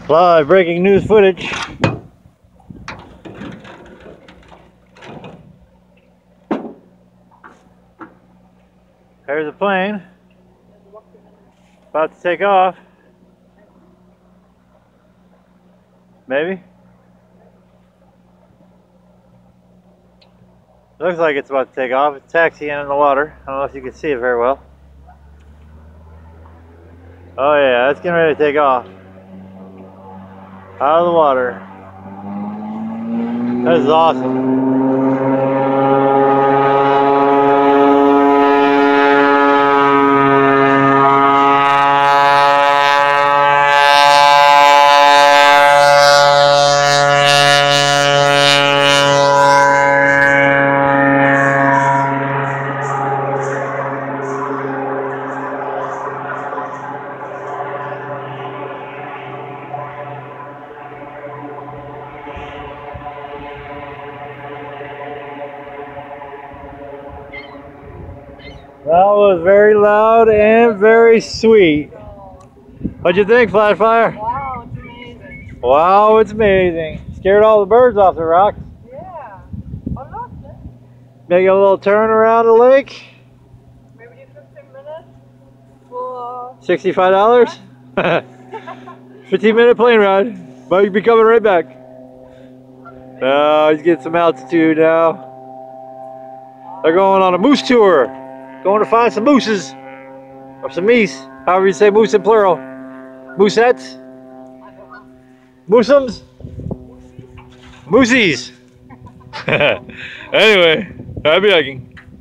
Live breaking news footage. There's a plane about to take off. Maybe. Looks like it's about to take off. It's taxiing in the water. I don't know if you can see it very well. Oh yeah, it's getting ready to take off. Out of the water. That is awesome. That was very loud and very sweet. What'd you think, Flatfire? Wow, it's amazing. Wow, it's amazing. Scared all the birds off the rocks. Yeah. Oh, look. Make a little turn around the lake. Maybe 15 minutes for... $65? 15-minute plane ride. But you'll be coming right back. He's getting some altitude now. They're going on a moose tour. Going to find some mooses. Or some meese. However you say moose in plural. Moosettes? Moosums? Moosies. Anyway, happy hiking.